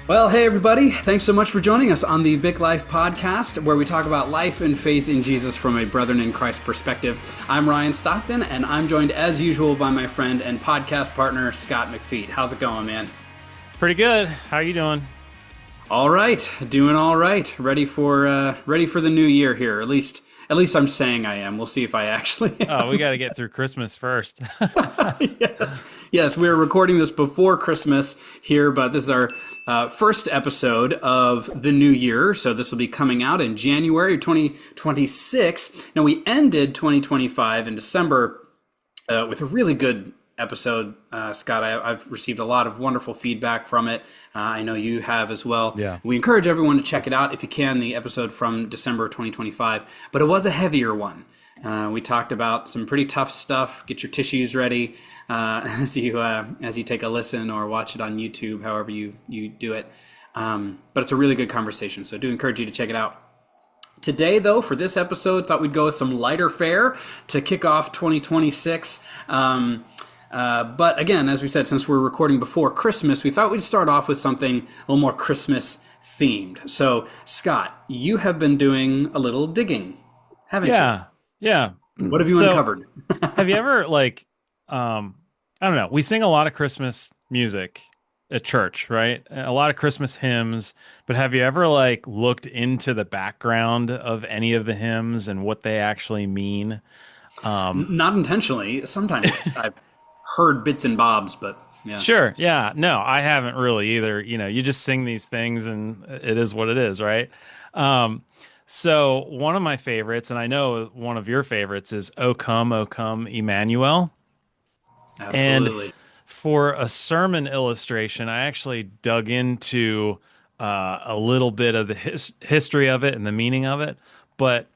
Well, hey everybody, thanks so much for joining us on the BIC Life podcast, where we talk about life and faith in Jesus from a brethren in Christ perspective. I'm Ryan Stockton, and I'm joined as usual by my friend and podcast partner, Scott McFeet. How's it going, man? Pretty good. How are you doing? All right, doing all right. Ready for the new year here. At least I'm saying I am. We'll see if I actually am. Oh, we got to get through Christmas first. Yes. We're recording this before Christmas here, but this is our first episode of the new year. So this will be coming out in January 2026. Now, we ended 2025 in December with a really good episode. Scott, I've received a lot of wonderful feedback from it. I know you have as well. Yeah. We encourage everyone to check it out if you can, the episode from December 2025. But it was a heavier one. We talked about some pretty tough stuff. Get your tissues ready as you take a listen or watch it on YouTube, however you do it. But it's a really good conversation, so I do encourage you to check it out. Today, though, for this episode, thought we'd go with some lighter fare to kick off 2026. But again, as we said, since we're recording before Christmas, we thought we'd start off with something a little more Christmas themed. So, Scott, you have been doing a little digging, haven't you? Yeah. What have you uncovered? Have you ever I don't know, we sing a lot of Christmas music at church, right? A lot of Christmas hymns, but have you ever looked into the background of any of the hymns and what they actually mean? Not intentionally. Sometimes I've heard bits and bobs, but yeah. Sure. Yeah. No, I haven't really either. You know, you just sing these things and it is what it is, right? So one of my favorites, and I know one of your favorites, is O Come, Emmanuel. Absolutely. And for a sermon illustration, I actually dug into a little bit of the history of it and the meaning of it. But,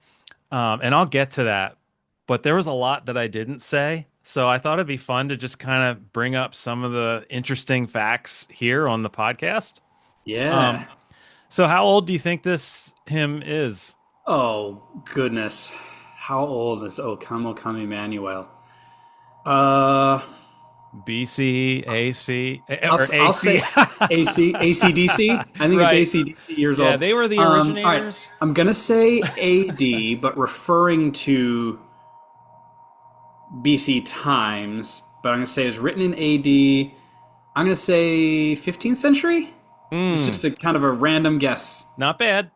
and I'll get to that. But there was a lot that I didn't say. So I thought it'd be fun to just kind of bring up some of the interesting facts here on the podcast. Yeah. So how old do you think this hymn is? Oh, goodness. How old is O Come, Emmanuel? BC, AC, I'll say AC, ACDC. I think Right. it's ACDC years old. Yeah, they were the All originators. right. I'm going to say AD, but referring to BC times. But I'm going to say it was written in AD. I'm going to say 15th century? It's just a kind of a random guess. Not bad.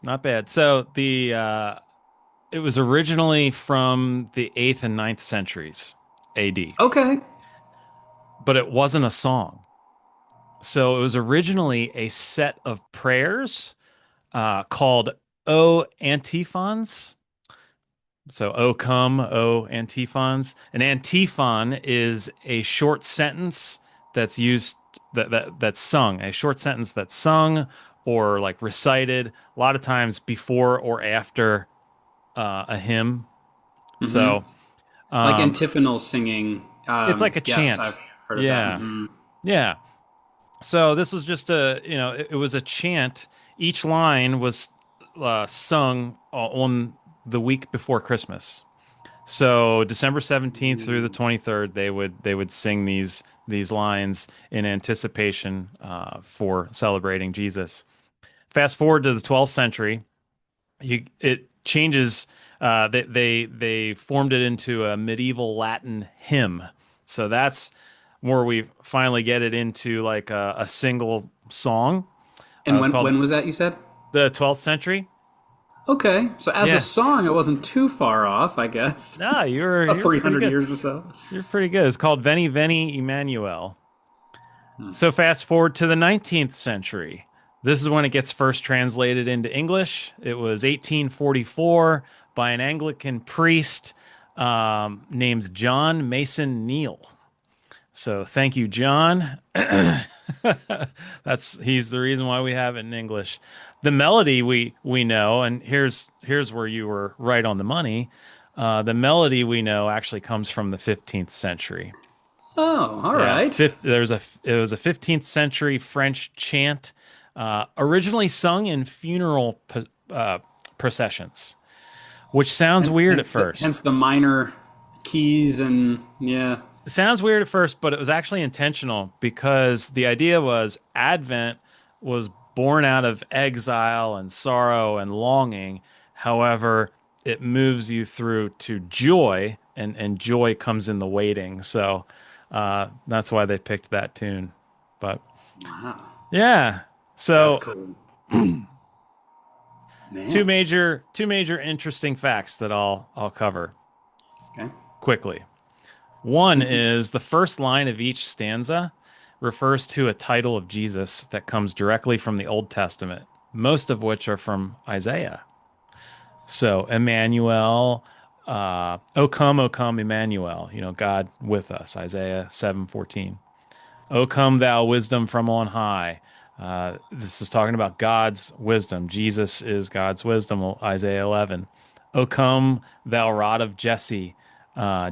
So it was originally from the 8th and 9th centuries AD. Okay. But it wasn't a song. So it was originally a set of prayers called O Antiphons. So O Come, O Antiphons. An antiphon is a short sentence that's used that's sung, a short sentence that's sung or recited a lot of times before or after a hymn. Mm-hmm. So like antiphonal singing. It's like a chant. I've heard of that. Mm-hmm. Yeah. So this was just it was a chant. Each line was sung on the week before Christmas. So December 17th through the 23rd, they would sing these lines in anticipation for celebrating Jesus. Fast forward to the 12th century, it changes. They formed it into a medieval Latin hymn. So that's where we finally get it into a single song. And when was that, you said? The 12th century. Okay, so as a song, it wasn't too far off, I guess. No, you're 300 years or so. You're pretty good. It's called Veni Veni Emmanuel. So fast forward to the 19th century. This is when it gets first translated into English. It was 1844 by an Anglican priest named John Mason Neal. So thank you, John. He's the reason why we have it in English. The melody we know, and here's where you were right on the money. The melody we know actually comes from the 15th century. Oh, all right. It was a 15th century French chant, originally sung in funeral processions, which sounds weird at first. Hence the minor keys and yeah. It sounds weird at first, but it was actually intentional because the idea was Advent was born out of exile and sorrow and longing. However, it moves you through to joy, and joy comes in the waiting. So that's why they picked that tune. But Wow. yeah, That's so cool. two Man. major interesting facts that I'll cover Okay. quickly. One is the first line of each stanza refers to a title of Jesus that comes directly from the Old Testament, most of which are from Isaiah. So Emmanuel, O come, Emmanuel, God with us, Isaiah 7:14. O come, thou wisdom from on high. This is talking about God's wisdom. Jesus is God's wisdom, Isaiah 11. O come, thou rod of Jesse.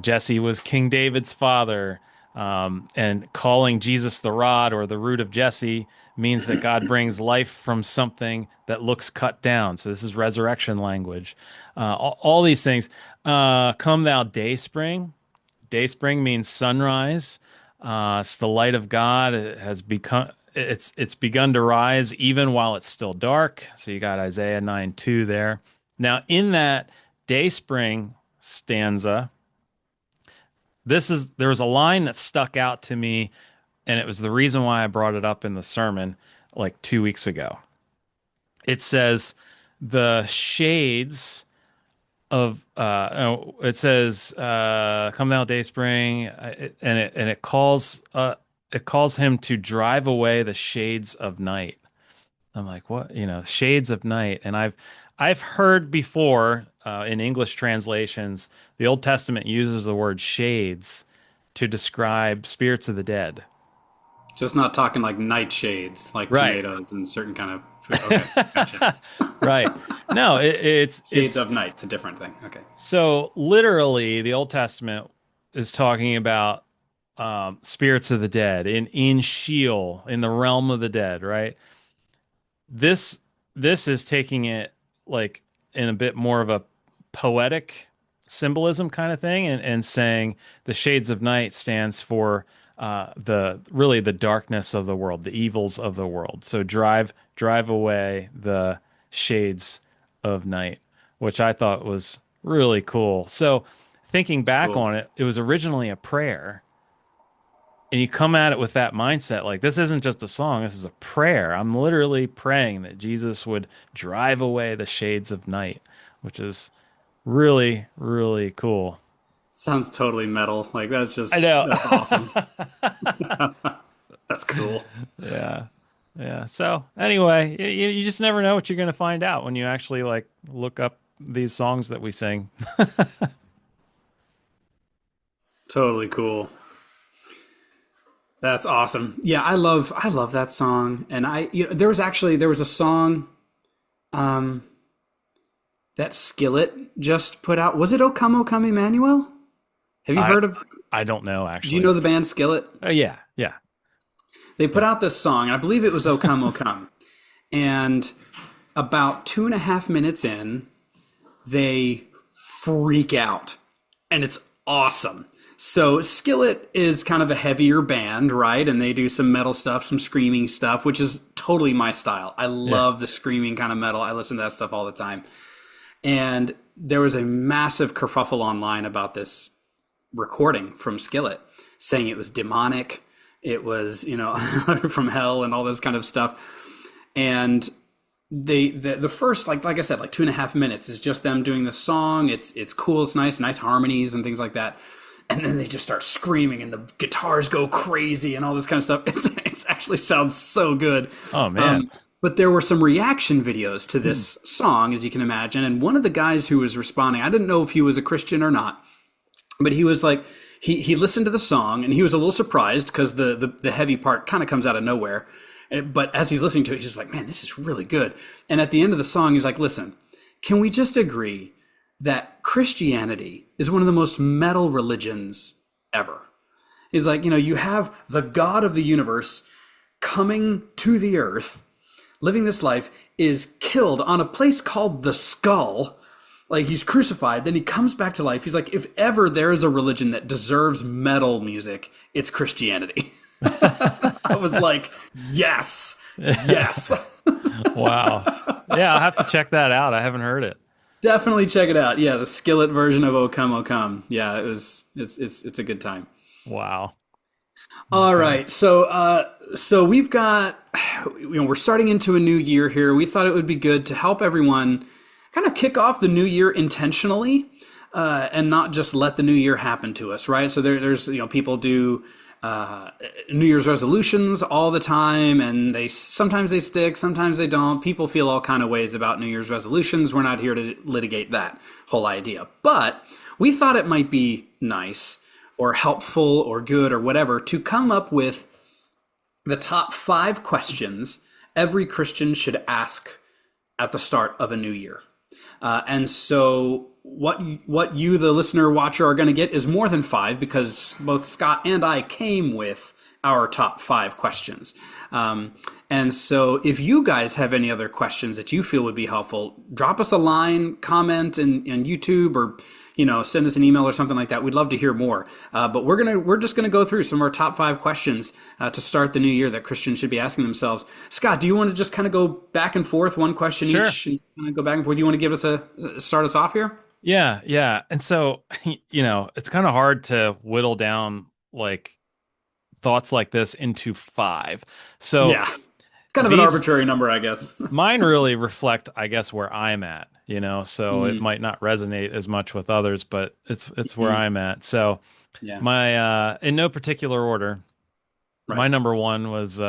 Jesse was King David's father. And calling Jesus the rod or the root of Jesse means that God brings life from something that looks cut down. So this is resurrection language. All these things. Come, thou day spring. Day spring means sunrise. It's the light of God. It has become. It's begun to rise even while it's still dark. So you got Isaiah 9:2 there. Now in that day spring stanza, there was a line that stuck out to me, and it was the reason why I brought it up in the sermon like 2 weeks ago. It says the shades of it says come thou day spring, and it calls him to drive away the shades of night. I'm like, what? Shades of night. And I've heard before in English translations, the Old Testament uses the word shades to describe spirits of the dead. Just not talking like nightshades, like Right. tomatoes and certain kind of food. Okay, gotcha. Right. No, Shades it's of night's a different thing. Okay. so literally the Old Testament is talking about spirits of the dead in Sheol, in the realm of the dead, right? This this is taking it like in a bit more of a poetic symbolism kind of thing, and saying the shades of night stands for the darkness of the world, the evils of the world. So drive away the shades of night, which I thought was really cool. So thinking back Cool. on it, it was originally a prayer, and you come at it with that mindset, like this isn't just a song, this is a prayer. I'm literally praying that Jesus would drive away the shades of night, which is really, really cool. Sounds totally metal. Like I know. that's awesome. That's cool. Yeah. Yeah. So anyway, you just never know what you're going to find out when you actually like look up these songs that we sing. Totally cool. That's awesome. Yeah, I love that song. And there was a song um that Skillet just put out. Was it O Come Emmanuel? Have you I heard of I don't know Do you know actually. the band Skillet? Yeah. Yeah. They put out this song, and I believe it was O Come. And about 2.5 minutes in, they freak out. And it's awesome. So Skillet is kind of a heavier band, right? And they do some metal stuff, some screaming stuff, which is totally my style. I Yeah. love the screaming kind of metal. I listen to that stuff all the time. And there was a massive kerfuffle online about this recording from Skillet, saying it was demonic, it was, from hell and all this kind of stuff. And the first, like I said, like 2.5 minutes is just them doing the song. It's cool, it's nice harmonies and things like that. And then they just start screaming and the guitars go crazy and all this kind of stuff. It actually sounds so good. Oh man. But there were some reaction videos to this song, as you can imagine. And one of the guys who was responding, I didn't know if he was a Christian or not, but he was like, he listened to the song and he was a little surprised because the heavy part kind of comes out of nowhere. But as he's listening to it, he's just like, man, this is really good. And at the end of the song, he's like, listen, can we just agree that Christianity is one of the most metal religions ever? He's like, you have the God of the universe coming to the earth, living this life, is killed on a place called the Skull. Like, he's crucified, then he comes back to life. He's like, if ever there is a religion that deserves metal music, it's Christianity. I was like, yes, yes. Wow. Yeah, I'll have to check that out. I haven't heard it. Definitely check it out. Yeah, the skillet version of O Come, O Come. Yeah, it's a good time. Wow. All Okay. right. So we've got, we're starting into a new year here. We thought it would be good to help everyone kind of kick off the new year intentionally, and not just let the new year happen to us, right? So there's, people do uh, New Year's resolutions all the time, and sometimes they stick, sometimes they don't. People feel all kind of ways about New Year's resolutions. We're not here to litigate that whole idea, but we thought it might be nice or helpful or good or whatever to come up with the top 5 questions every Christian should ask at the start of a new year. And so what you, the listener watcher, are going to get is more than 5, because both Scott and I came with our top 5 questions. And so if you guys have any other questions that you feel would be helpful, drop us a line, comment in YouTube, or send us an email or something like that. We'd love to hear more. But we're just gonna go through some of our top 5 questions to start the new year that Christians should be asking themselves. Scott, do you want to just kind of go back and forth, one question Sure. each, and kind of go back and forth? Do you want to give us start us off here? Yeah, yeah. And so, it's kind of hard to whittle down like thoughts like this into 5. So Yeah, it's kind of an these arbitrary number, I guess. mine really reflect, I guess, where I'm at, so it Mm, might not resonate as much with others, but it's where mm, I'm at. So yeah, my in no particular order, right. my number one was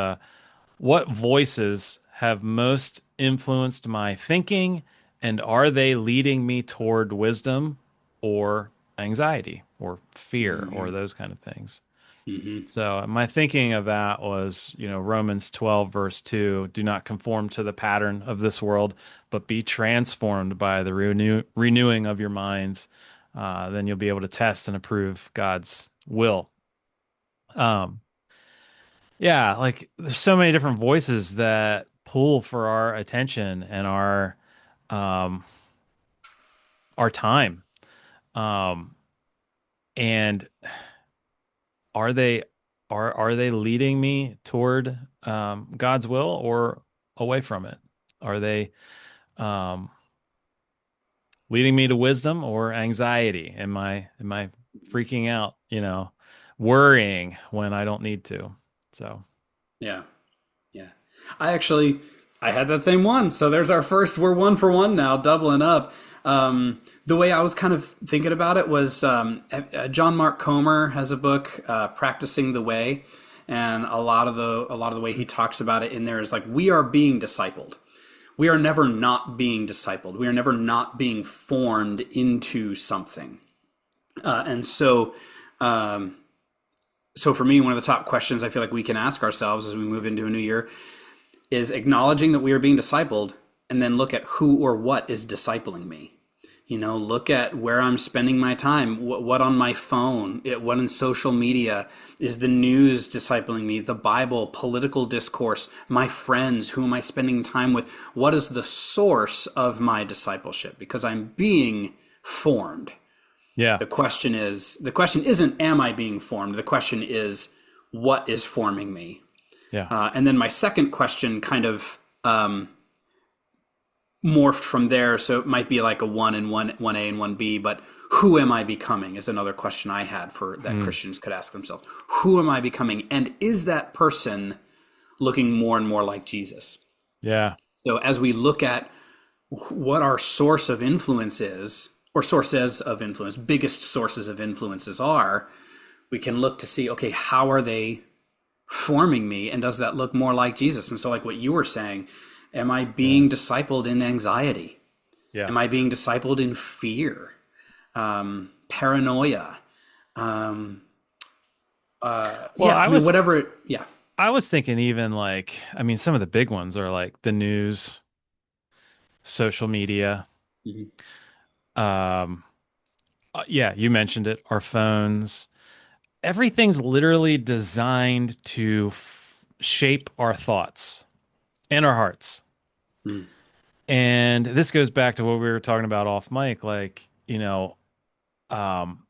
what voices have most influenced my thinking, and are they leading me toward wisdom or anxiety or fear or Mm-hmm. those kind of things? Mm-hmm. So my thinking of that was, Romans 12, verse 2, do not conform to the pattern of this world, but be transformed by the renewing of your minds. Then you'll be able to test and approve God's will. Um, yeah, like there's so many different voices that pull for our attention and um, our time. Um, and are they are they leading me toward God's will or away from it? Are they um, leading me to wisdom or anxiety? Am I freaking out? Worrying when I don't need to. So Yeah. Yeah. I actually I had that same one. So there's our first. We're one for one now, doubling up. The way I was kind of thinking about it was, John Mark Comer has a book, "Practicing the Way," and a lot of the way he talks about it in there is like we are being discipled. We are never not being discipled. We are never not being formed into something. And so for me, one of the top questions I feel like we can ask ourselves as we move into a new year is acknowledging that we are being discipled, and then look at who or what is discipling me. Look at where I'm spending my time, what on my phone, what in social media. Is the news discipling me? The Bible, political discourse, my friends, who am I spending time with? What is the source of my discipleship? Because I'm being formed. yeah, The question isn't, am I being formed? The question is, what is forming me? yeah, And then my second question kind of morphed from there. So it might be like a one A and one B, but who am I becoming is another question I had for that mm, Christians could ask themselves. Who am I becoming? And is that person looking more and more like Jesus? yeah, So as we look at what our source of influence is, or sources of influence, biggest sources of influences are, we can look to see, okay, how are they forming me, and does that look more like Jesus? And so, like what you were saying, am I yeah, being discipled in anxiety? yeah. Am I being discipled in fear, paranoia? Um, Well, yeah, I mean, whatever. Yeah. I was thinking even like, I mean, some of the big ones are like the news, social media. Mhm. Um, yeah, you mentioned it, our phones. Everything's literally designed to shape our thoughts and our hearts. Mm. And this goes back to what we were talking about off mic. Like, um,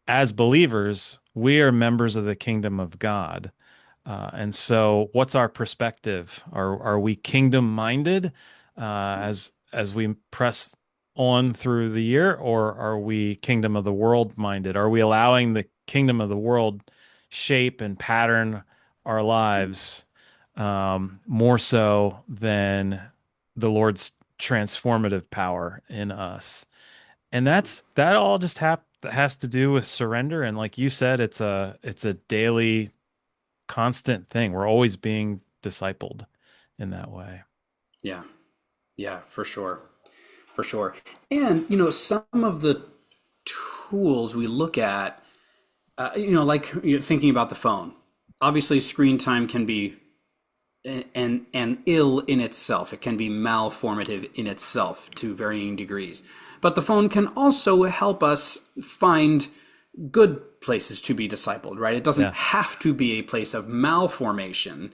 as believers, we are members of the kingdom of God. And so, what's our perspective? Are we kingdom minded as we press on through the year, or are we kingdom of the world minded? Are we allowing the kingdom of the world shape and pattern our lives more so than the Lord's transformative power in us? And that all just has to do with surrender. And like you said, it's a daily constant thing. We're always being discipled in that way. Yeah. Yeah, for sure. For sure. And, some of the tools we look at, like thinking about the phone. Obviously, screen time can be and ill in itself. It can be malformative in itself to varying degrees. But the phone can also help us find good places to be discipled, right? It doesn't Yeah. have to be a place of malformation.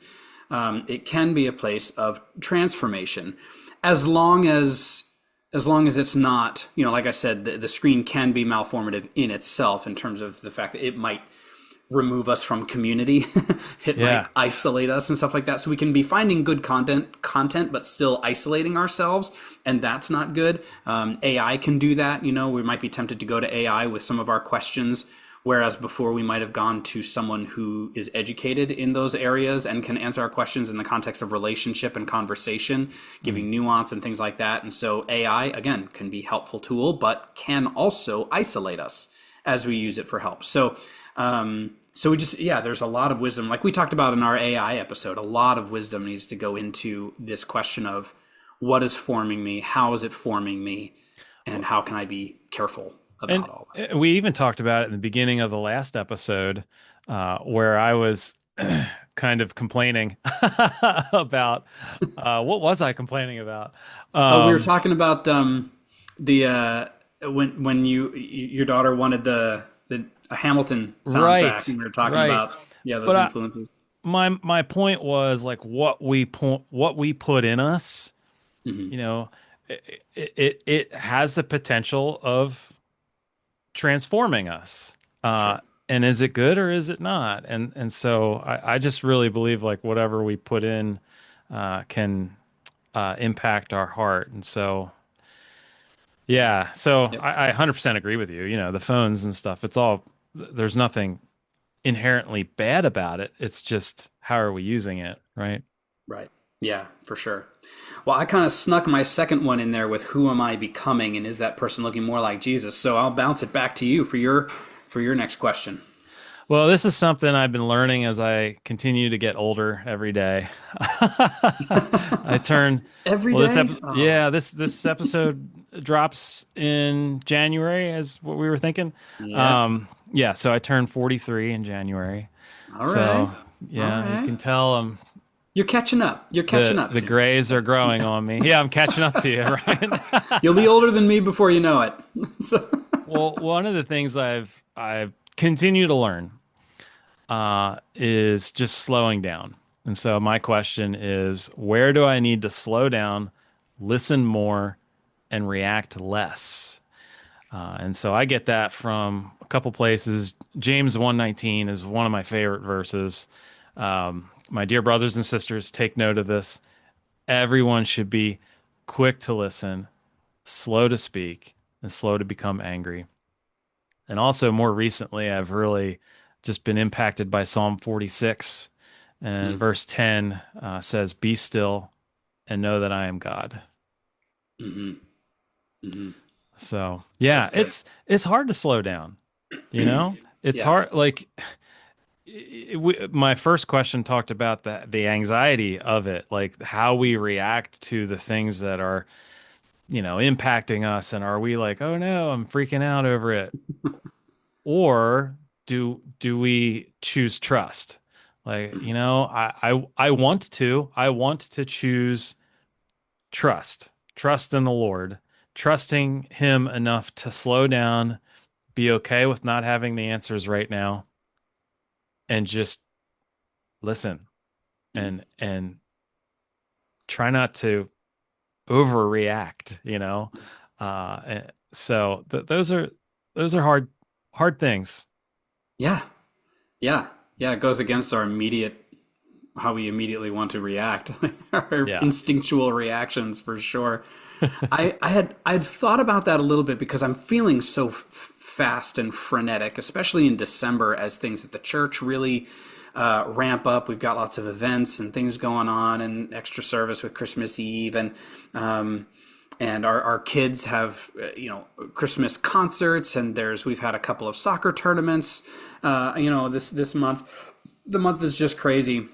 It can be a place of transformation, as long as it's not, like I said, the screen can be malformative in itself in terms of the fact that it might remove us from community. It might Yeah. isolate us and stuff like that. So we can be finding good content, but still isolating ourselves, and that's not good. AI can do that. We might be tempted to go to AI with some of our questions, whereas before we might have gone to someone who is educated in those areas and can answer our questions in the context of relationship and conversation, Mm. giving nuance and things like that. And so AI, again, can be a helpful tool, but can also isolate us as we use it for help. So we just, yeah, there's a lot of wisdom. Like we talked about in our AI episode, a lot of wisdom needs to go into this question of what is forming me, how is it forming me, and how can I be careful And about all that. we even talked about it in the beginning of the last episode, where I was kind of complaining about what was I complaining about? Oh, we were Um, talking about the when your daughter wanted the a Hamilton soundtrack, right, and we were talking right. about, yeah, those But influences. my point was like what we put in us, Hmm. you know, it has the potential of transforming us. Sure. And is it good or is it not? And so I just really believe like whatever we put in can impact our heart. And so Yeah. yeah, so Yep. I 100% agree with you. The phones and stuff. It's all there's nothing inherently bad about it. It's just how are we using it, right? Right. Yeah, for sure. Well, I kind of snuck my second one in there with who am I becoming, and is that person looking more like Jesus? So I'll bounce it back to you for your next question. Well, this is something I've been learning as I continue to get older every day. I turn, Every well, day? Oh, yeah, this episode drops in January, as what we were thinking. yep. Yeah, so I turned 43 in January. All right. So, All yeah, you right. can tell You're catching up. You're catching the up the to me. grays are growing on me. Yeah, I'm catching up to you, right? You'll be older than me before you know it. So, Well, one of the things I've continued to learn is just slowing down. And so my question is, where do I need to slow down, listen more, and react less? And so I get that from a couple places. James 1:19 is one of my favorite verses. My dear brothers and sisters, take note of this. Everyone should be quick to listen, slow to speak, and slow to become angry. And also, more recently, I've really just been impacted by Psalm 46. And mm, verse 10 says, "Be still and know that I am God." hmm hmm So, yeah, that's good. it's hard to slow down, you know? It's Yeah. hard like my first question talked about the anxiety of it, like how we react to the things that are, impacting us, and are we like, "Oh no, I'm freaking out over it." Or do we choose trust? Like, I want to choose trust in the Lord, trusting him enough to slow down, be okay with not having the answers right now, and just listen and try not to overreact, so those are hard things. Yeah. Yeah. Yeah. It goes against our immediate how we immediately want to react, our Yeah. instinctual reactions for sure. I'd thought about that a little bit because I'm feeling so fast and frenetic, especially in December as things at the church really ramp up. We've got lots of events and things going on, and extra service with Christmas Eve, and our kids have Christmas concerts, and we've had a couple of soccer tournaments this month. The month is just crazy.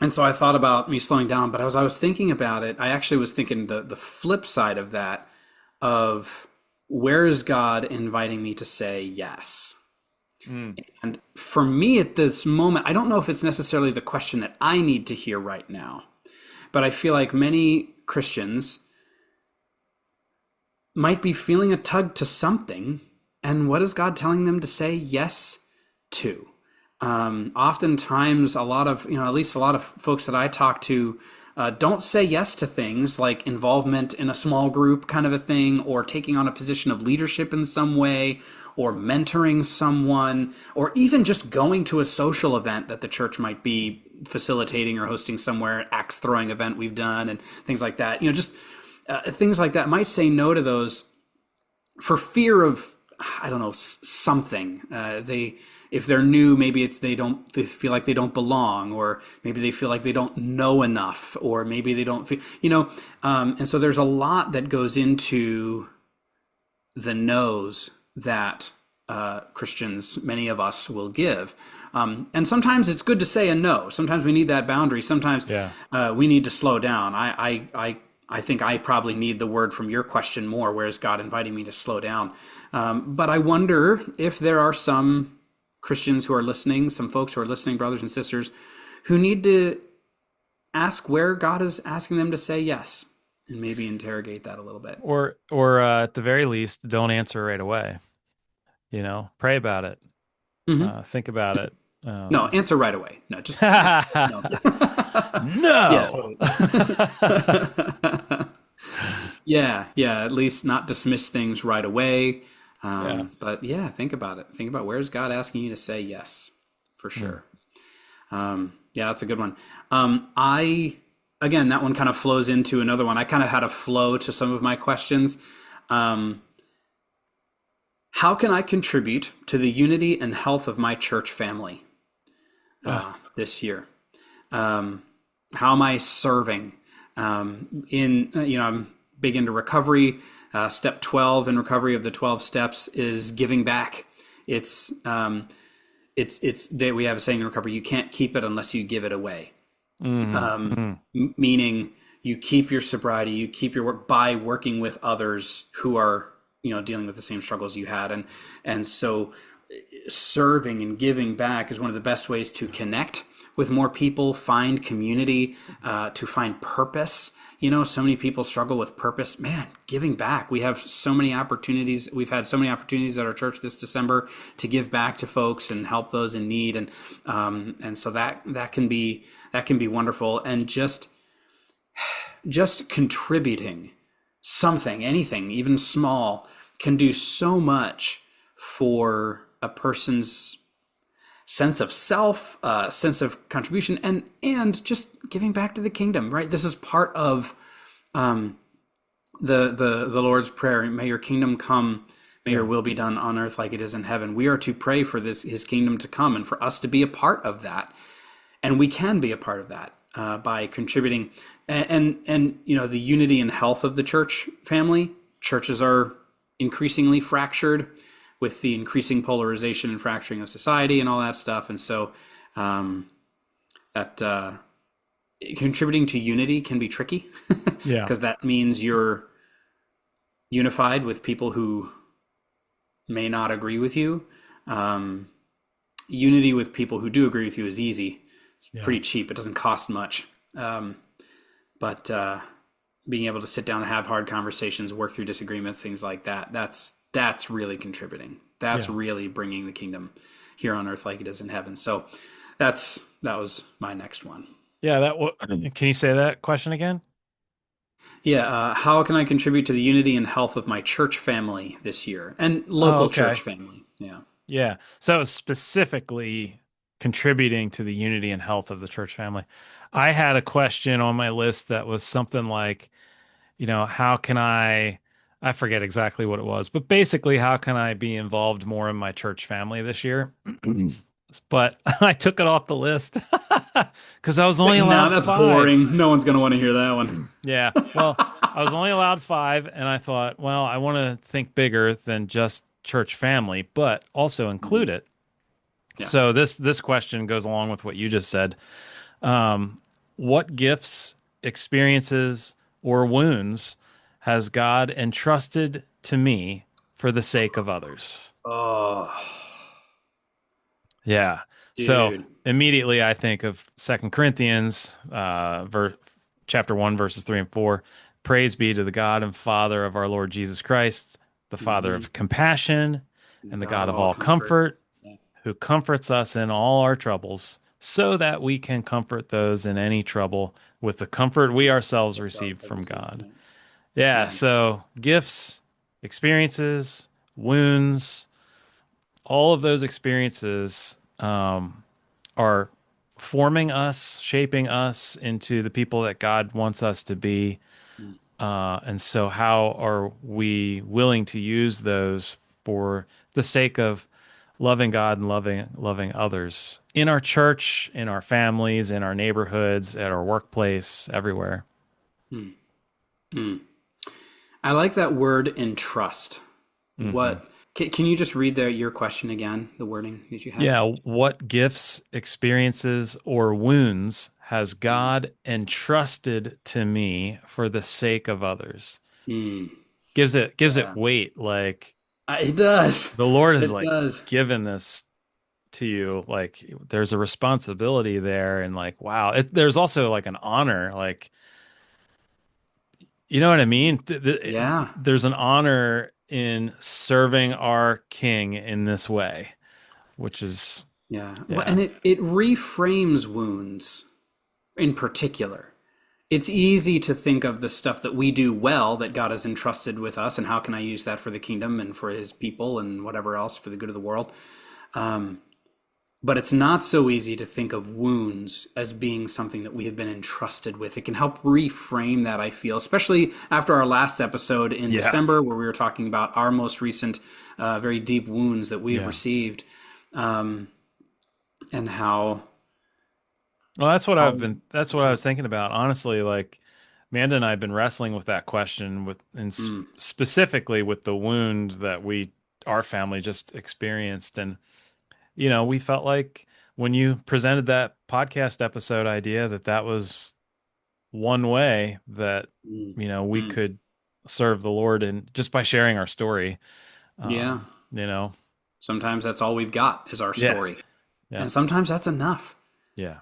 And so I thought about me slowing down, but as I was thinking about it, I actually was thinking the flip side of that, of where is God inviting me to say yes? Mm. And for me at this moment, I don't know if it's necessarily the question that I need to hear right now, but I feel like many Christians might be feeling a tug to something. And what is God telling them to say yes to? Oftentimes, at least a lot of folks that I talk to don't say yes to things like involvement in a small group kind of a thing, or taking on a position of leadership in some way, or mentoring someone, or even just going to a social event that the church might be facilitating or hosting somewhere, axe throwing event we've done and things like that. Just things like that. Might say no to those for fear of, I don't know, something. If they're new, maybe they feel like they don't belong, or maybe they feel like they don't know enough, or maybe they don't feel, and so there's a lot that goes into the no's that Christians, many of us, will give. And sometimes it's good to say a no. Sometimes we need that boundary. Sometimes we need to slow down. I think I probably need the word from your question more. Where is God inviting me to slow down? But I wonder if there are some Christians who are listening, some folks who are listening, brothers and sisters, who need to ask where God is asking them to say yes, and maybe interrogate that a little bit. Or at the very least, don't answer right away. Pray about it. Mm-hmm. Think about it. No, answer right away. No, just no. Yeah, No. totally. Yeah. At least not dismiss things right away. Yeah. But yeah, think about it. Think about, where's God asking you to say yes, for sure. Yeah, that's a good one. Again, that one kind of flows into another one. I kind of had a flow to some of my questions. How can I contribute to the unity and health of my church family this year? How am I serving? I'm big into recovery. Step 12 in recovery of the 12 steps is giving back. It's that we have a saying in recovery: you can't keep it unless you give it away. Meaning, you keep your sobriety, you keep your work by working with others who are dealing with the same struggles you had, and so serving and giving back is one of the best ways to connect with more people, find community, to find purpose. So many people struggle with purpose. Man, giving back. We have so many opportunities. We've had so many opportunities at our church this December to give back to folks and help those in need, and so that can be wonderful. And just contributing something, anything, even small, can do so much for a person's sense of self, sense of contribution, and just giving back to the kingdom, right? This is part of the Lord's Prayer. May your kingdom come, may your will be done on earth like it is in heaven. We are to pray for his kingdom to come, and for us to be a part of that. And we can be a part of that by contributing. And the unity and health of the church family. Churches are increasingly fractured, with the increasing polarization and fracturing of society and all that stuff. And so contributing to unity can be tricky, because that means you're unified with people who may not agree with you. Unity with people who do agree with you is easy. It's pretty cheap. It doesn't cost much. But being able to sit down and have hard conversations, work through disagreements, things like that, that's really contributing. That's really bringing the kingdom here on earth like it is in heaven. So that was my next one. Yeah, can you say that question again? Yeah, how can I contribute to the unity and health of my church family this year, and local church family? Yeah. Yeah. So specifically, contributing to the unity and health of the church family. I had a question on my list that was something like, how can I forget exactly what it was, but basically, how can I be involved more in my church family this year? But I took it off the list because I was It's only like, nah, allowed that's five. boring. No one's gonna want to hear that one. Yeah. Well, I was only allowed five, and I thought, well, I want to think bigger than just church family, but also include Mhm. it. Yeah. So this question goes along with what you just said. What gifts, experiences, or wounds has God entrusted to me for the sake of others? Oh, Yeah. So dude. immediately I think of Second Corinthians, chapter 1, verses 3 and 4. Praise be to the God and Father of our Lord Jesus Christ, the Father Hmm. of compassion and the God God of of all all comfort. comfort, Yeah. who comforts us in all our troubles, so that we can comfort those in any trouble with the comfort we ourselves Ourselves receive have from received. God. Yeah. Yeah, Man. so gifts, experiences, wounds, all of those experiences are forming us, shaping us into the people that God wants us to be. Mm. And so, how are we willing to use those for the sake of loving God and loving others in our church, in our families, in our neighborhoods, at our workplace, everywhere? Mm. Mm. I like that word entrust. Hmm. What can you just read your question again? The wording that you had. Yeah, what gifts, experiences, or wounds has Mm. God entrusted to me for the sake of others? Mm. Gives it Yeah, weight, like it does. the Lord has It like does. given this to you, like there's a responsibility there, and like wow, there's also like an honor, like you know what I mean. Yeah, There's an honor in serving our King in this way, which is yeah. Well, yeah, and it reframes wounds in particular. It's easy to think of the stuff that we do well that God has entrusted with us, and how can I use that for the kingdom and for His people and whatever else for the good of the world. But it's not so easy to think of wounds as being something that we have been entrusted with. It can help reframe that, I feel, especially after our last episode in yeah, December, where we were talking about our most recent, very deep wounds that we have yeah. received, and how Well, how that's what I yeah. was thinking about. Honestly, like Amanda and I have been wrestling with that question Mm, specifically with the wound that our family just experienced. And, we felt like when you presented that podcast episode idea that was one way that, mm, we mm. could serve the Lord and just by sharing our story, Yeah. um, you know, Sometimes that's all we've got is our yeah, story, yeah, and sometimes that's enough. yeah.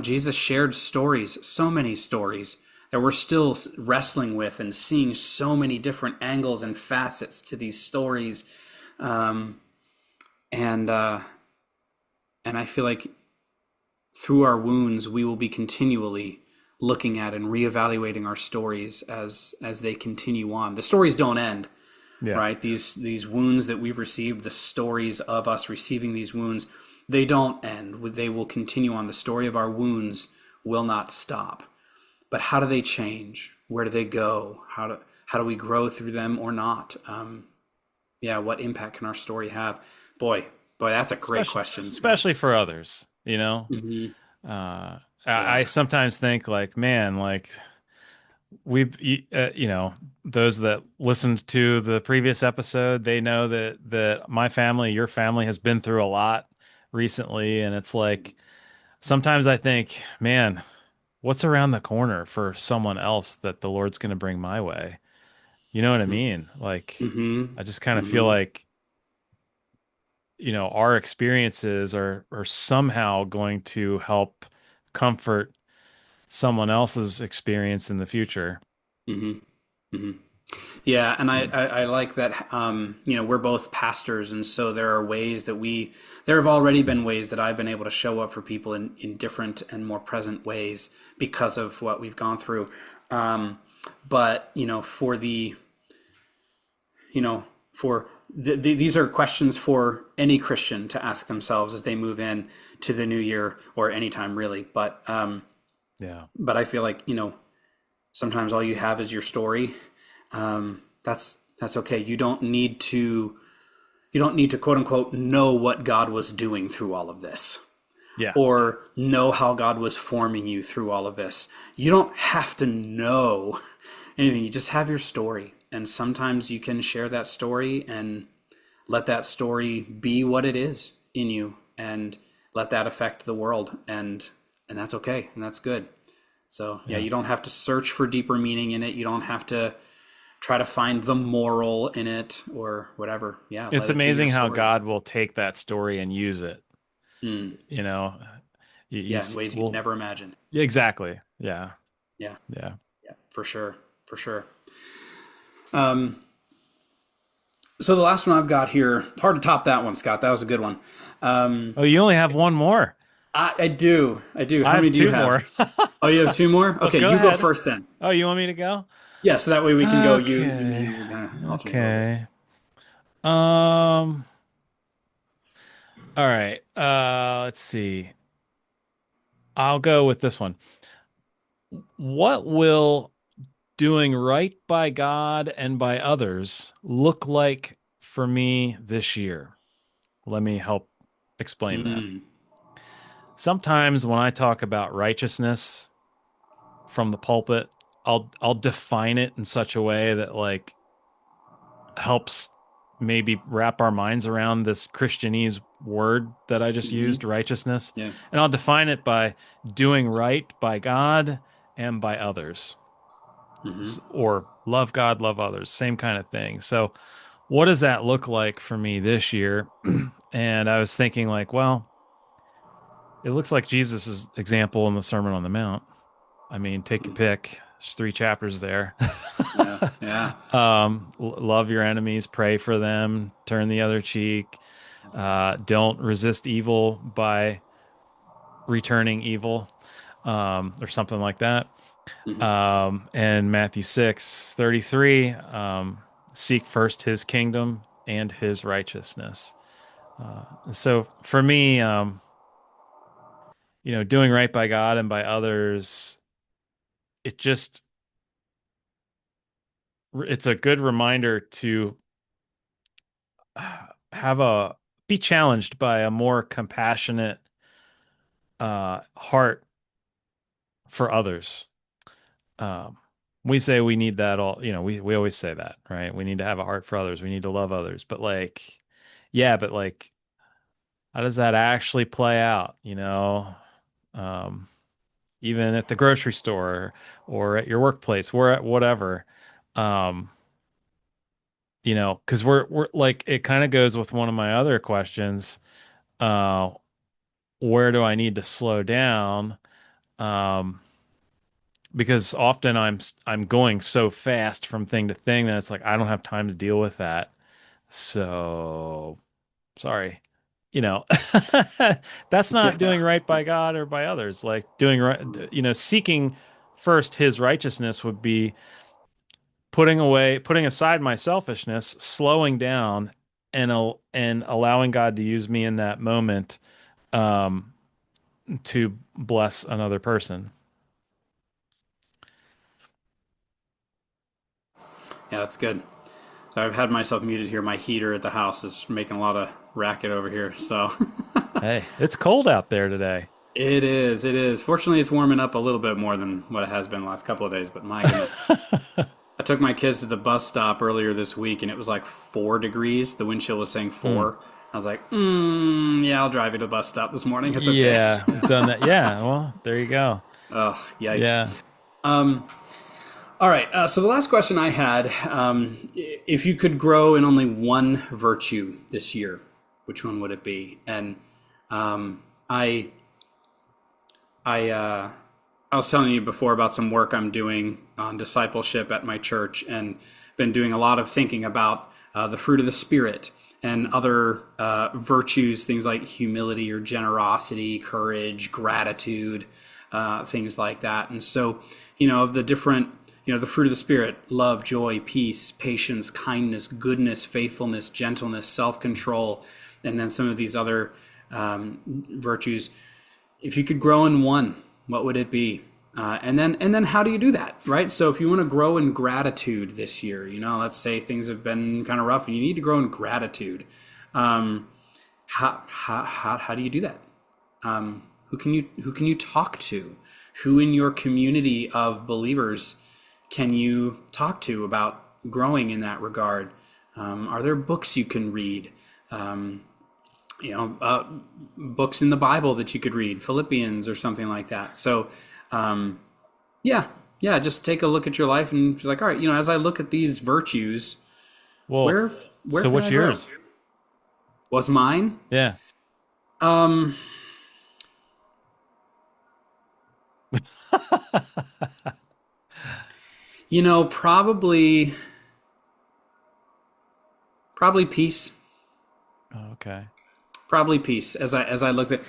Jesus shared stories, so many stories that we're still wrestling with and seeing so many different angles and facets to these stories. Um, and and I feel like through our wounds, we will be continually looking at and reevaluating our stories as they continue on. The stories don't end, Yeah. right? These wounds that we've received, the stories of us receiving these wounds, they don't end. They will continue on. The story of our wounds will not stop. But how do they change? Where do they go? How do we grow through them or not? Yeah, what impact can our story have? Boy, boy, that's a great Especially, question, man. especially for others, Hmm. I Yeah. sometimes think like, man, like those that listened to the previous episode, they know that my family, your family has been through a lot recently. And it's like, sometimes I think, man, what's around the corner for someone else that the Lord's going to bring my way? You know what I mean? Like, Hmm. I just kind of feel Hmm. like, our experiences are somehow going to help comfort someone else's experience in the future. Hmm. Hmm. Yeah, and I like that. We're both pastors, and so there are ways that there have already been ways that I've been able to show up for people in different and more present ways because of what we've gone through. But for the, you know, these are questions for any Christian to ask themselves as they move in to the new year or anytime really. Yeah. But I feel like, sometimes all you have is your story. That's okay. You don't need to quote unquote know what God was doing through all of this, Yeah. or know how God was forming you through all of this. You don't have to know anything. You just have your story. And sometimes you can share that story and let that story be what it is in you, and let that affect the world. And that's okay. And that's good. So yeah, Yeah. you don't have to search for deeper meaning in it. You don't have to try to find the moral in it or whatever. Yeah. It's Let it be your amazing how story. God will take that story and use it. Mm. You know, Yeah. In ways you'd well, never imagine. exactly. Yeah. Yeah. Yeah. Yeah. For sure. For sure. Um, so the last one I've got here, hard to top that one, Scott. That was a good one. Oh, you only have one more. I do. I do. I How have many do you two have? more. Oh, you have two more? Oh, Okay, go you go ahead. first then. Oh, you want me to go? Yeah, so that way we can go you me, Okay. and we'll kind of alternate a little bit. Okay. Um, all right. Let's see. I'll go with this one. What will doing right by God and by others look like for me this year? Let me help explain that. Mm, Sometimes when I talk about righteousness from the pulpit, I'll define it in such a way that like helps maybe wrap our minds around this Christianese word that I just used, hmm. righteousness. Yeah. And I'll define it by doing right by God and by others, Hmm. or love God, love others, same kind of thing. So, what does that look like for me this year? And I was thinking, like, well, it looks like Jesus's example in the Sermon on the Mount. I mean, take your pick. There's 3 chapters there. Yeah. Yeah. Love your enemies, pray for them, turn the other cheek. Don't resist evil by returning evil, or something like that. Hmm. And Matthew 6:33, seek first his kingdom and his righteousness. So for me, doing right by God and by others, it just it's a good reminder to have a be challenged by a more compassionate heart for others. Um, we say we need that all, we always say that, right? We need to have a heart for others. We need to love others. But like, yeah, but like, how does that actually play out? Um, even at the grocery store or at your workplace, where whatever. Um, because we're like it kind of goes with one of my other questions. Uh, where do I need to slow down? Um, because often I'm going so fast from thing to thing that it's like I don't have time to deal with that. So sorry. You know, that's not Yeah. doing right by God or by others. Like doing right, seeking first his righteousness would be putting aside my selfishness, slowing down and allowing God to use me in that moment, um, to bless another person. Yeah, that's good. So I've had myself muted here. My heater at the house is making a lot of racket over here. So Hey, it's cold out there today. it is. It is. Fortunately, it's warming up a little bit more than what it has been the last couple of days. But my goodness, I took my kids to the bus stop earlier this week, and it was like 4 degrees. The wind chill was saying Hmm. 4. I was like, yeah, I'll drive you to the bus stop this morning. It's okay. Yeah, done that. Yeah, well, there you go. Oh, yikes. Yeah. All right. So the last question I had, if you could grow in only one virtue this year, which one would it be? And um, I, I was telling you before about some work I'm doing on discipleship at my church, and been doing a lot of thinking about the fruit of the Spirit and other virtues, things like humility or generosity, courage, gratitude, things like that. And so, of the different the fruit of the Spirit: love, joy, peace, patience, kindness, goodness, faithfulness, gentleness, self-control, and then some of these other virtues. If you could grow in one, what would it be? And then how do you do that, right? So if you want to grow in gratitude this year, let's say things have been kind of rough and you need to grow in gratitude. How do you do that? Who can you talk to? Who in your community of believers can you talk to about growing in that regard? Are there books you can read? Books in the Bible that you could read, Philippians or something like that. So, yeah, yeah, just take a look at your life and be like, all right, as I look at these virtues, Well, where so can what's I grow? yours? Was mine? Yeah. Um, probably peace. Okay. Probably peace. As I looked at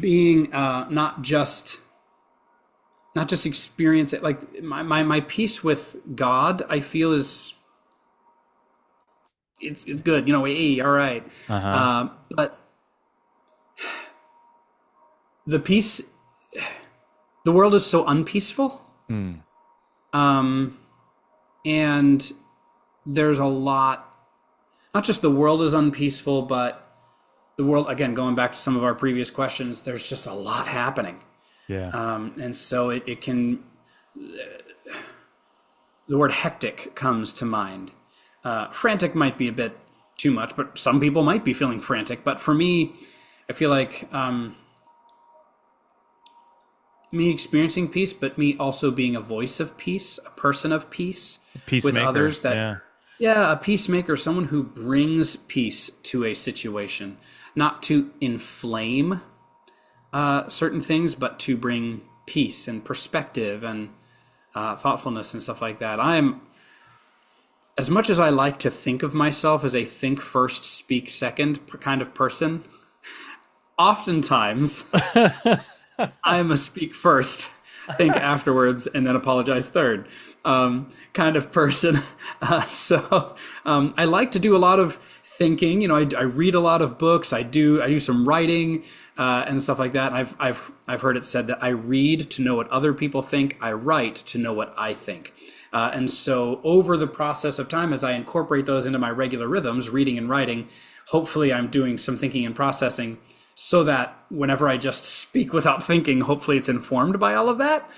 being not just experience it, like my peace with God, I feel is it's good. Hey, all right. Uh-huh. But the peace, the world is so unpeaceful, Mm. and there's a lot. Not just the world is unpeaceful, but the world, again, going back to some of our previous questions, there's just a lot happening. Yeah. And so it can, the word hectic comes to mind. Frantic might be a bit too much, but some people might be feeling frantic. But for me, I feel like me experiencing peace, but me also being a voice of peace, a person of peace with Peacemaker. others that, Yeah. yeah, a peacemaker, someone who brings peace to a situation, not to inflame certain things, but to bring peace and perspective and thoughtfulness and stuff like that. As much as I like to think of myself as a think first, speak second kind of person, oftentimes I'm a speak first, think afterwards, and then apologize third kind of person. So I like to do a lot of thinking. I read a lot of books. I do some writing and stuff like that. And I've heard it said that I read to know what other people think. I write to know what I think. And so over the process of time, as I incorporate those into my regular rhythms, reading and writing, hopefully I'm doing some thinking and processing so that whenever I just speak without thinking, hopefully it's informed by all of that.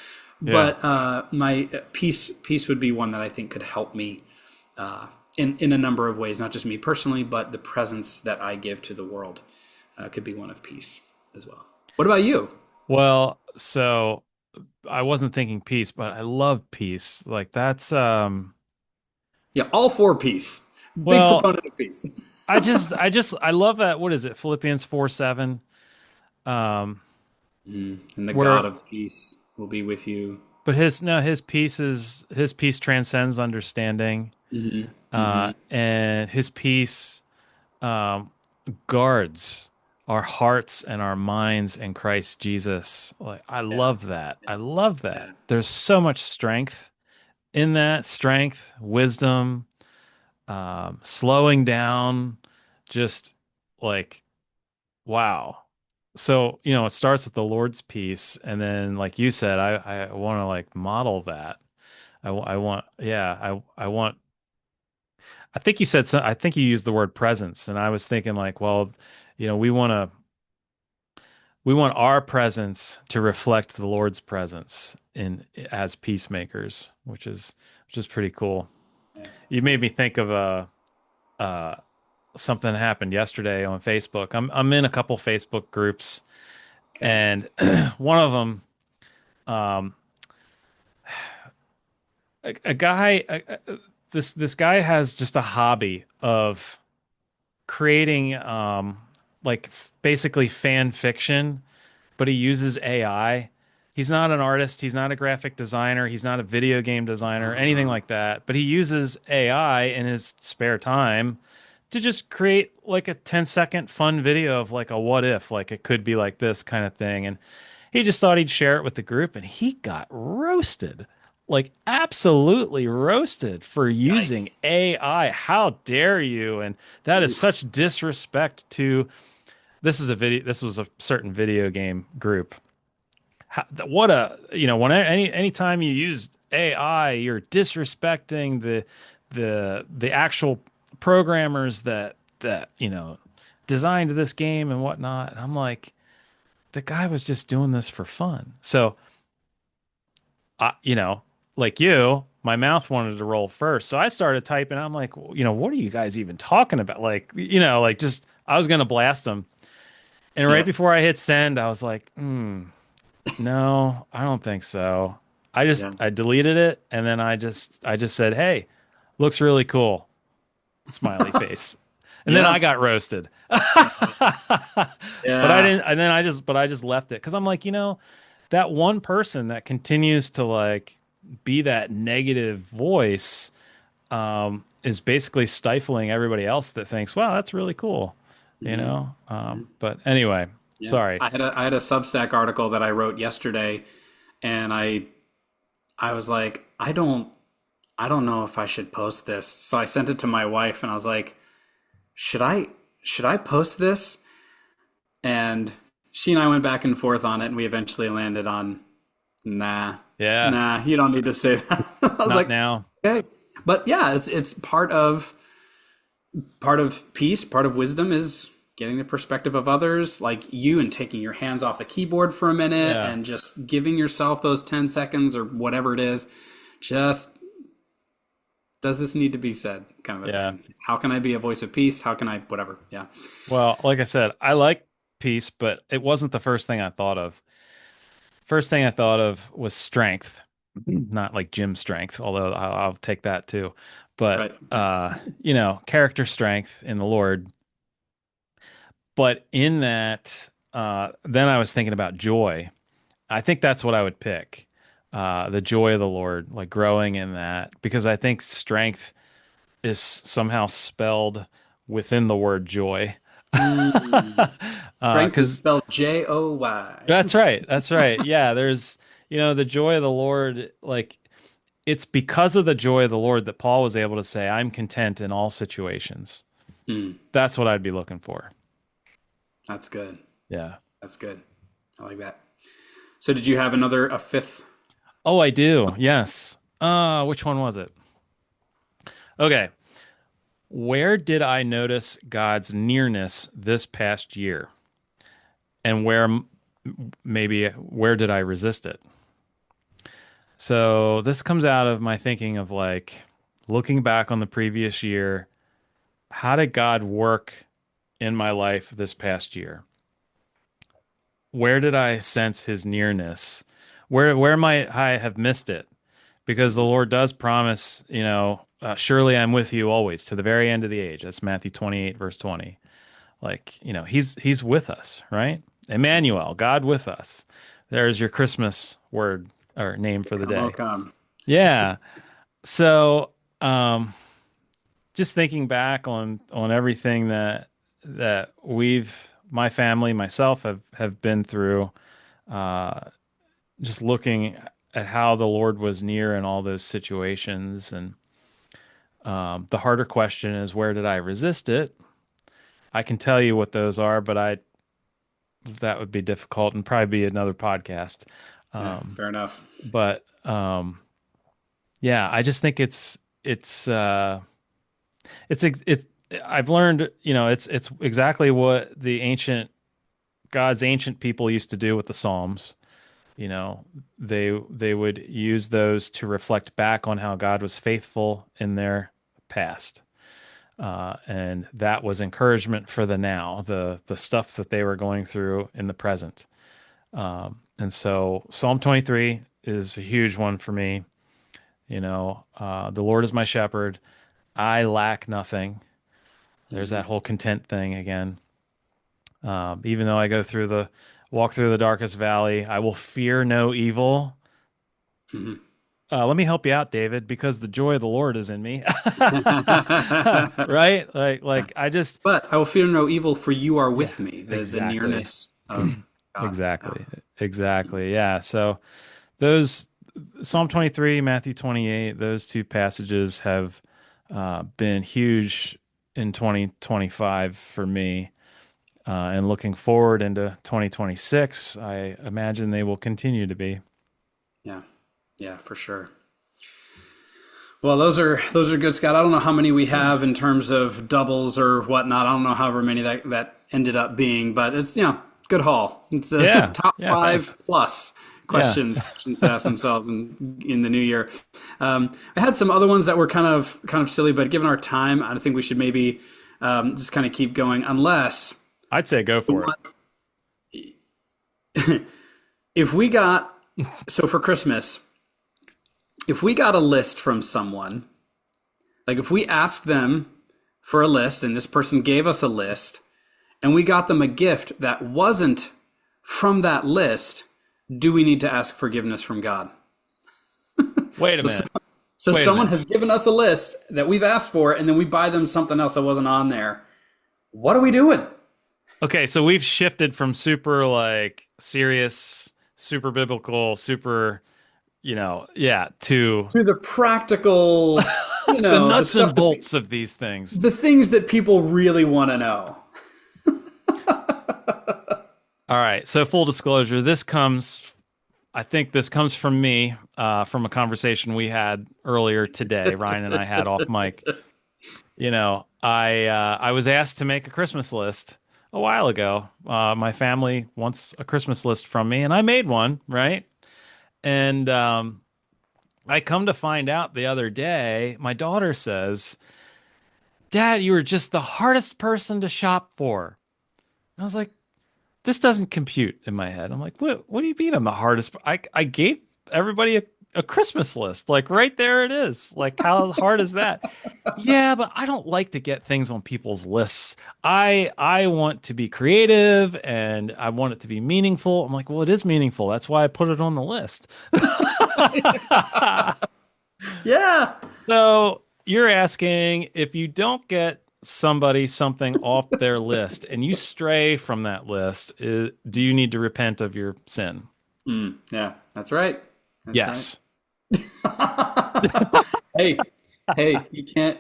Yeah. But my peace would be one that I think could help me in a number of ways, not just me personally, but the presence that I give to the world could be one of peace as well. What about you? Well, so I wasn't thinking peace, but I love peace. Like that's Yeah, all for peace. Big well, proponent of peace. I love that. What is it? Philippians 4:7. Um, And the God where of peace will be with you. but his no his peace transcends understanding. And his peace um guards our hearts and our minds in Christ Jesus. Like I Yeah, love that. I love that. yeah, There's so much strength in that, strength, wisdom, slowing down, just like wow. So, it starts with the Lord's peace, and then, like you said, I want to like model that. I want, yeah, I want. I think you said I think you used the word presence, and I was thinking like, well, we want our presence to reflect the Lord's presence in as peacemakers, which is pretty cool. yeah. You made me think of uh something that happened yesterday on Facebook. I'm in a couple Facebook groups, Okay. and one of them, um, a guy, this guy has just a hobby of creating, like basically fan fiction, but he uses AI. He's not an artist. He's not a graphic designer. He's not a video game designer, anything Uh, like that. But he uses AI in his spare time to just create like a 10-second fun video of like a what if, like it could be like this kind of thing. And he just thought he'd share it with the group, and he got roasted like absolutely roasted for using Yikes. AI. How dare you? And that is Oof. such disrespect to this was a certain video game group. What a, when anytime you use AI, you're disrespecting the actual programmers that designed this game and whatnot. And I'm like, the guy was just doing this for fun. So, you know, like you, my mouth wanted to roll first. So I started typing. I'm like, what are you guys even talking about? Like, like just, I was going to blast them. And right Yeah. before I hit send, I was like, no, I don't think so. Yeah. I deleted it. And then I just said, hey, looks really cool. Smiley face. And then I Yeah. got roasted. But I Yeah. didn't, and then I just left it because I'm like, that one person that continues to like be that negative voice is basically stifling everybody else that thinks, wow, that's really cool, Hmm. But anyway, Yeah. sorry. I had a Substack article that I wrote yesterday, and I was like, I don't know if I should post this. So I sent it to my wife and I was like, should I should I post this? And she and I went back and forth on it, and we eventually landed on, nah, Yeah, nah, you don't need to say that. I was not like, now. okay. But yeah, it's part of peace, part of wisdom is getting the perspective of others like you, and taking your hands off the keyboard for a minute Yeah, and just giving yourself those 10 seconds or whatever it is. Just, does this need to be said, kind of a yeah. thing. How can I be a voice of peace? How can I, whatever. Yeah. Well, like I said, I like peace, but it wasn't the first thing I thought of. First thing I thought of was strength, not like gym strength, although I'll take that too. But Right. character strength in the Lord. But in that, then I was thinking about joy. I think that's what I would pick. The joy of the Lord, like growing in that, because I think strength is somehow spelled within the word joy. Mm. Strength is Because spelled Joy. that's right. That's right. Yeah, there's, the joy of the Lord, like it's because of the joy of the Lord that Paul was able to say, I'm content in all situations. Mm. That's what I'd be looking for. That's good. Yeah. That's good. I like that. So did you have a fifth? Oh, I do. Yes. Which one was it? Okay. Where did I notice God's nearness this past year? And maybe where did I resist it? So this comes out of my thinking of like looking back on the previous year. How did God work in my life this past year? Where did I sense his nearness? Where might I have missed it? Because the Lord does promise, surely I'm with you always to the very end of the age. That's Matthew 28, verse 20. Like, he's with us, right? Emmanuel, God with us. There's your Christmas word or name for the Come, oh, day. come. Yeah. So, just thinking back on everything that my family, myself have been through, uh, just looking at how the Lord was near in all those situations, and the harder question is, where did I resist it? I can tell you what those are, but that would be difficult and probably be another podcast. Yeah, Um, fair enough. but yeah, I just think it's I've learned, it's exactly what God's ancient people used to do with the Psalms. They would use those to reflect back on how God was faithful in their past. And that was encouragement for the now, the stuff that they were going through in the present. And so Psalm 23 is a huge one for me. The Lord is my shepherd. I lack nothing. There's Hmm. that whole content thing again. Even though I walk through the darkest valley, I will fear no evil. Hmm. Let me help you out, David, because the joy of the Lord is in me. Right? Like I just But I will fear no evil, for you are yeah, with me. The exactly. nearness of God. Yeah. Exactly. Exactly. Yeah. So those Psalm 23, Matthew 28, those two passages have been huge in 2025 for me. And looking forward into 2026, I imagine they will continue to be. Yeah. Yeah, for sure. Well, those are good, Scott. I don't know how many we have in terms of doubles or whatnot. I don't know however many that ended up being, but it's good haul. It's a Yeah. top Yeah, five thanks. plus Yeah. questions to ask themselves in the new year. I had some other ones that were kind of silly, but given our time, I think we should maybe just kind of keep going. Unless I'd say go for it. if we got so for Christmas. If we got a list from someone, like if we asked them for a list and this person gave us a list and we got them a gift that wasn't from that list, do we need to ask forgiveness from God? Wait a minute. So Wait a someone minute. has given us a list that we've asked for and then we buy them something else that wasn't on there. What are we doing? Okay, so we've shifted from super like serious, super biblical, super, to To the practical, the the nuts stuff and bolts of these things. the things that people really want to know. All right. So full disclosure, I think this comes from me, from a conversation we had earlier today. Ryan and I had off mic. I was asked to make a Christmas list a while ago. My family wants a Christmas list from me, and I made one, right? And I come to find out the other day, my daughter says, "Dad, you were just the hardest person to shop for." And I was like, this doesn't compute in my head. I'm like, what do you mean I'm the hardest? I gave everybody a Christmas list. Like right there it is. Like how hard is that? Yeah, but I don't like to get things on people's lists. I want to be creative and I want it to be meaningful. I'm like, well, it is meaningful. That's why I put it on the list. Yeah. So you're asking if you don't get somebody something off their list and you stray from that list, do you need to repent of your sin? Yeah, that's right. That's Yes. right. Hey, you can't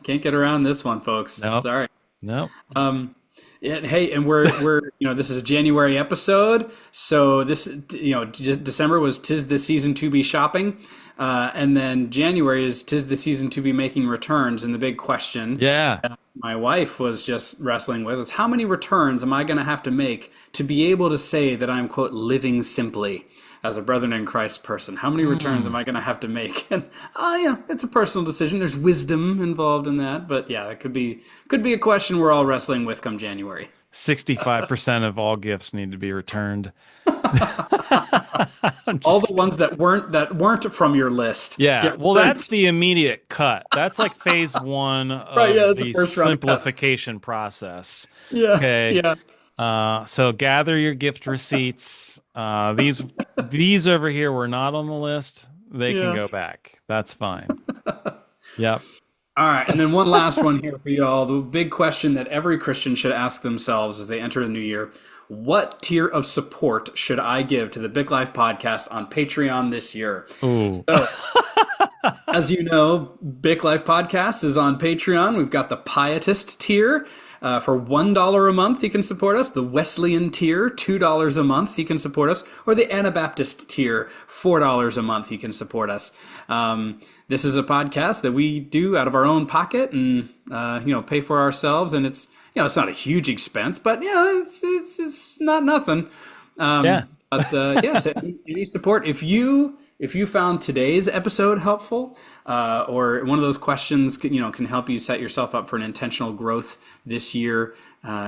get around this one, folks. No. Sorry. No. Hey, and we're this is a January episode, so this December was 'tis the season to be shopping, and then January is 'tis the season to be making returns. And the big question, Yeah. my wife was just wrestling with is how many returns am I going to have to make to be able to say that I'm quote living simply as a brethren in Christ person? How many returns am I going to have to make? And it's a personal decision. There's wisdom involved in that, but yeah, that could be a question we're all wrestling with come January. 65% of all gifts need to be returned. All the ones that weren't from your list. Yeah. Well, returned. that's the immediate cut. That's like phase one of Right, yeah, that's the the first round of cuts. simplification process. Yeah. Okay. Yeah. So gather your gift receipts. These over here were not on the list. They can go back. That's fine. Yep. All right, and then one last one here for you all. The big question that every Christian should ask themselves as they enter the new year: what tier of support should I give to the BIC Life podcast on Patreon this year? Ooh. So, as you know, BIC Life podcast is on Patreon. We've got the Pietist tier. For $1 a month, you can support us. The Wesleyan tier, $2 a month, you can support us. Or the Anabaptist tier, $4 a month, you can support us. This is a podcast that we do out of our own pocket and pay for ourselves. And it's it's not a huge expense, but it's not nothing. Yeah. But so any support. If you found today's episode helpful, or one of those questions can help you set yourself up for an intentional growth this year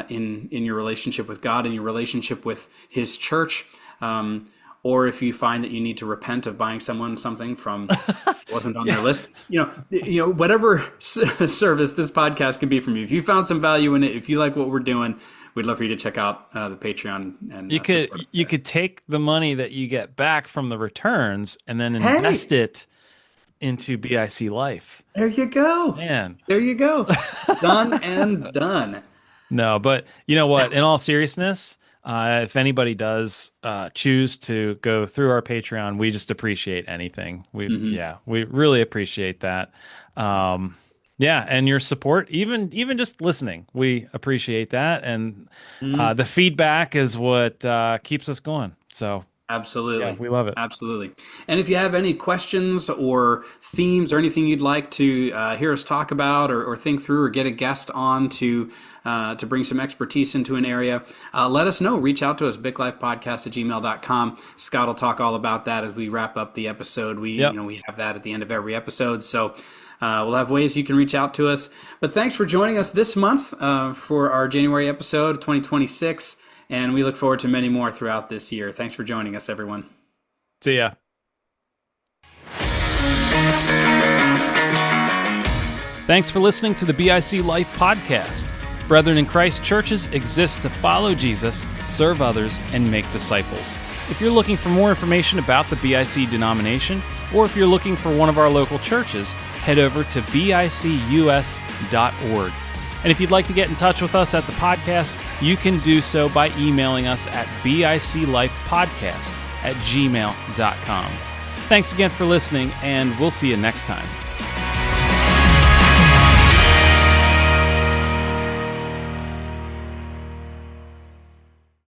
in your relationship with God and your relationship with His church, or if you find that you need to repent of buying someone something from wasn't on their list, whatever service this podcast can be from you. If you found some value in it, if you like what we're doing, we'd love for you to check out the Patreon. And you could take the money that you get back from the returns and then invest it into BIC Life. There you go. Man. There you go. Done and done. No, but you know what? In all seriousness, If anybody does choose to go through our Patreon, we just appreciate anything. We really appreciate that. Yeah, and your support, even just listening, we appreciate that, and the feedback is what keeps us going. So Absolutely. yeah, we love it. Absolutely. And if you have any questions or themes or anything you'd like to hear us talk about or think through or get a guest on to bring some expertise into an area, let us know. Reach out to us, biclifepodcast@gmail.com. Scott will talk all about that as we wrap up the episode. We have that at the end of every episode. So we'll have ways you can reach out to us. But thanks for joining us this month for our January episode of 2026. And we look forward to many more throughout this year. Thanks for joining us, everyone. See ya. Thanks for listening to the BIC Life podcast. Brethren in Christ churches exist to follow Jesus, serve others, and make disciples. If you're looking for more information about the BIC denomination, or if you're looking for one of our local churches, head over to bicus.org. And if you'd like to get in touch with us at the podcast, you can do so by emailing us at biclifepodcast@gmail.com. Thanks again for listening, and we'll see you next time.